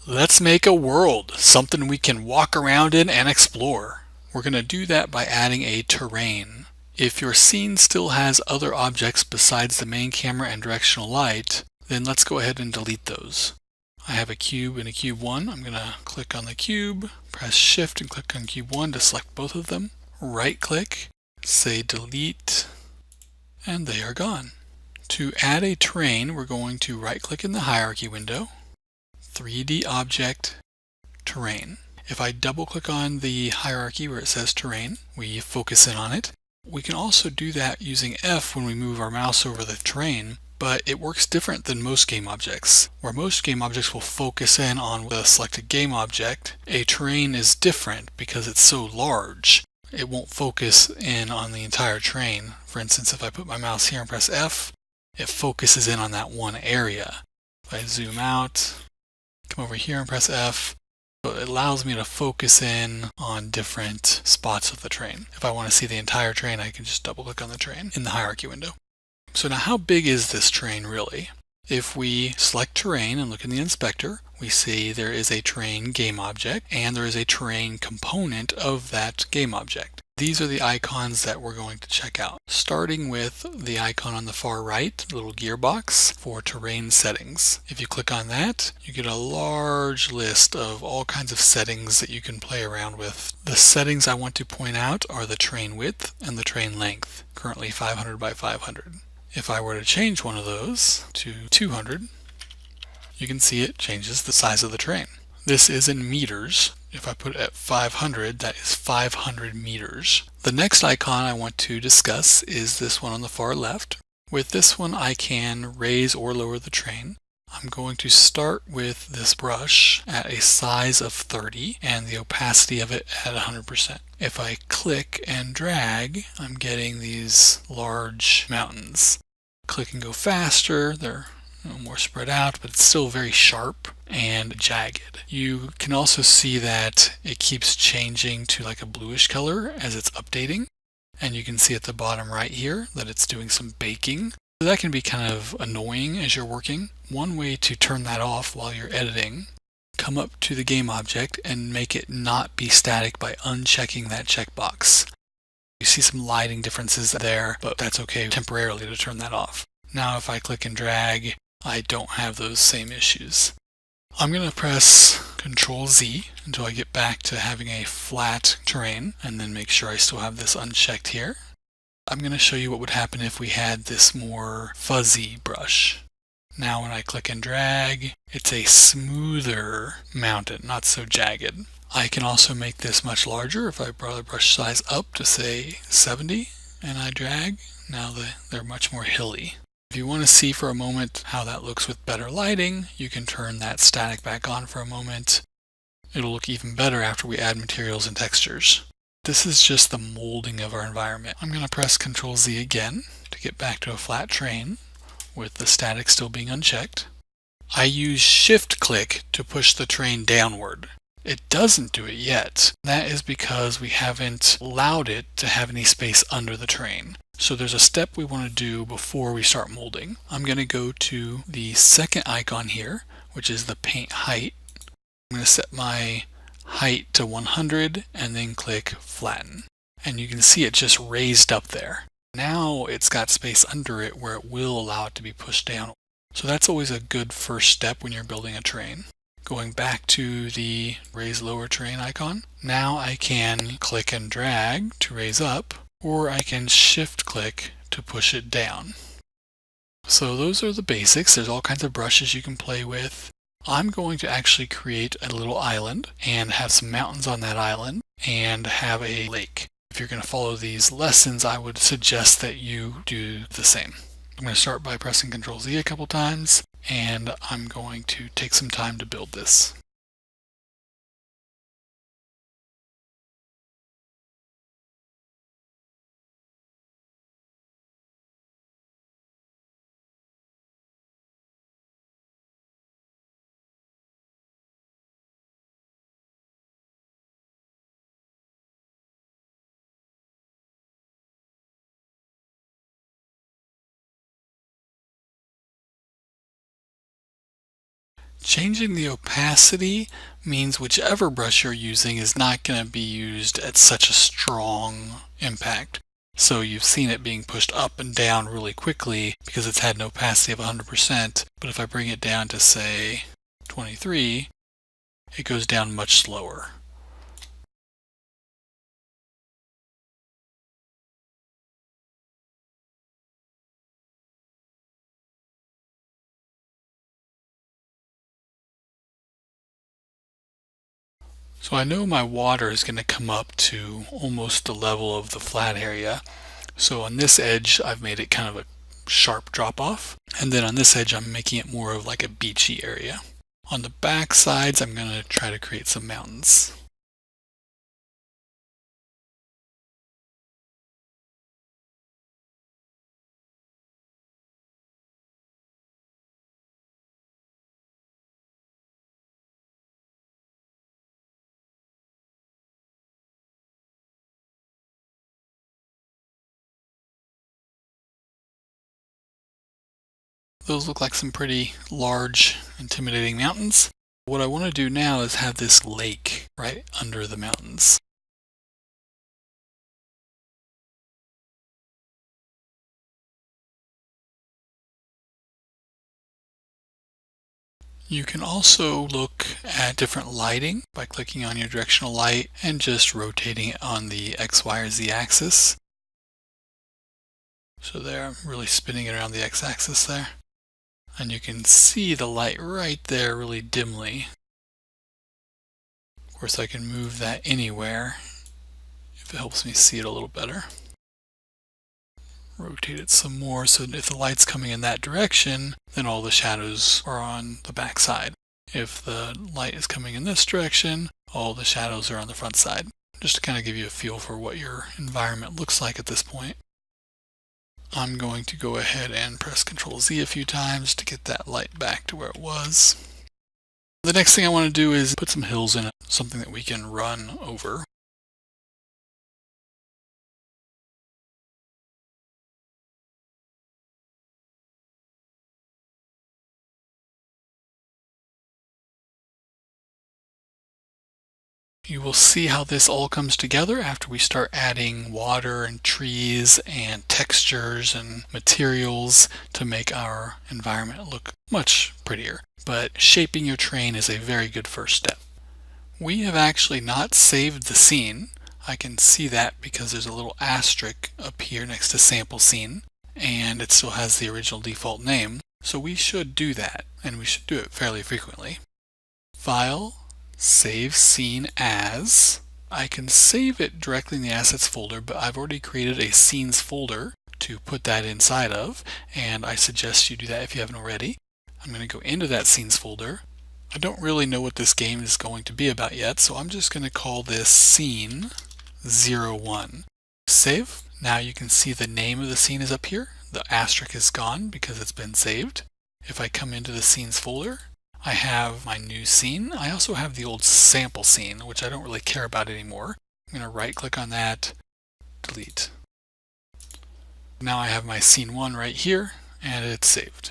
Let's make a world, something we can walk around in and explore. We're going to do that by adding a terrain. If your scene still has other objects besides the main camera and directional light, then let's go ahead and delete those. I have a cube and a cube 1. I'm going to click on the cube, press shift and click on cube 1 to select both of them. Right click, say delete, and they are gone. To add a terrain, we're going to right click in the hierarchy window, 3D object, terrain. If I double click on the hierarchy where it says terrain, we focus in on it. We can also do that using F when we move our mouse over the terrain, but it works different than most game objects. Where most game objects will focus in on the selected game object, a terrain is different because it's so large. It won't focus in on the entire terrain. For instance, if I put my mouse here and press F, it focuses in on that one area. If I zoom out, come over here and press F, so it allows me to focus in on different spots of the terrain. If I want to see the entire terrain, I can just double click on the terrain in the hierarchy window. So now how big is this terrain really? If we select terrain and look in the inspector, we see there is a terrain game object and there is a terrain component of that game object. These are the icons that we're going to check out, starting with the icon on the far right, the little gearbox for terrain settings. If you click on that, you get a large list of all kinds of settings that you can play around with. The settings I want to point out are the terrain width and the terrain length, currently 500 by 500. If I were to change one of those to 200, you can see it changes the size of the terrain. This is in meters. If I put it at 500, that is 500 meters. The next icon I want to discuss is this one on the far left. With this one, I can raise or lower the terrain. I'm going to start with this brush at a size of 30 and the opacity of it at 100%. If I click and drag, I'm getting these large mountains. Click and go faster, they're more spread out, but it's still very sharp and jagged. You can also see that it keeps changing to like a bluish color as it's updating. And you can see at the bottom right here that it's doing some baking. So that can be kind of annoying as you're working. One way to turn that off while you're editing, come up to the game object and make it not be static by unchecking that checkbox. You see some lighting differences there, but that's okay temporarily to turn that off. Now if I click and drag, I don't have those same issues. I'm going to press Ctrl Z until I get back to having a flat terrain and then make sure I still have this unchecked here. I'm going to show you what would happen if we had this more fuzzy brush. Now when I click and drag, it's a smoother mountain, not so jagged. I can also make this much larger if I brought the brush size up to say 70 and I drag. Now they're much more hilly. If you want to see for a moment how that looks with better lighting, you can turn that static back on for a moment. It'll look even better after we add materials and textures. This is just the molding of our environment. I'm going to press Ctrl Z again to get back to a flat terrain with the static still being unchecked. I use shift click to push the terrain downward. It doesn't do it yet. That is because we haven't allowed it to have any space under the terrain. So there's a step we want to do before we start molding. I'm going to go to the second icon here, which is the paint height. I'm going to set my height to 100 and then click flatten. And you can see it just raised up there. Now it's got space under it where it will allow it to be pushed down. So that's always a good first step when you're building a terrain. Going back to the raise lower terrain icon, now I can click and drag to raise up, or I can shift click to push it down. So those are the basics. There's all kinds of brushes you can play with. I'm going to actually create a little island and have some mountains on that island and have a lake. If you're going to follow these lessons, I would suggest that you do the same. I'm going to start by pressing Ctrl Z a couple times, and I'm going to take some time to build this. Changing the opacity means whichever brush you're using is not going to be used at such a strong impact. So you've seen it being pushed up and down really quickly because it's had an opacity of 100%, but if I bring it down to say 23, it goes down much slower. So I know my water is going to come up to almost the level of the flat area. So on this edge, I've made it kind of a sharp drop off. And then on this edge, I'm making it more of like a beachy area. On the back sides, I'm going to try to create some mountains. Those look like some pretty large, intimidating mountains. What I want to do now is have this lake right under the mountains. You can also look at different lighting by clicking on your directional light and just rotating it on the X, Y, or Z axis. So there, I'm really spinning it around the X axis there. And you can see the light right there really dimly. Of course, I can move that anywhere if it helps me see it a little better. Rotate it some more so if the light's coming in that direction, then all the shadows are on the back side. If the light is coming in this direction, all the shadows are on the front side. Just to kind of give you a feel for what your environment looks like at this point. I'm going to go ahead and press Ctrl Z a few times to get that light back to where it was. The next thing I want to do is put some hills in it, something that we can run over. You will see how this all comes together after we start adding water and trees and textures and materials to make our environment look much prettier. But shaping your terrain is a very good first step. We have actually not saved the scene. I can see that because there's a little asterisk up here next to sample scene, and it still has the original default name. So we should do that, and we should do it fairly frequently. File, Save Scene As. I can save it directly in the Assets folder, but I've already created a Scenes folder to put that inside of, and I suggest you do that if you haven't already. I'm going to go into that Scenes folder. I don't really know what this game is going to be about yet, so I'm just going to call this Scene 01. Save. Now you can see the name of the scene is up here. The asterisk is gone because it's been saved. If I come into the Scenes folder, I have my new scene. I also have the old sample scene, which I don't really care about anymore. I'm going to right click on that, delete. Now I have my scene 1 right here, and it's saved.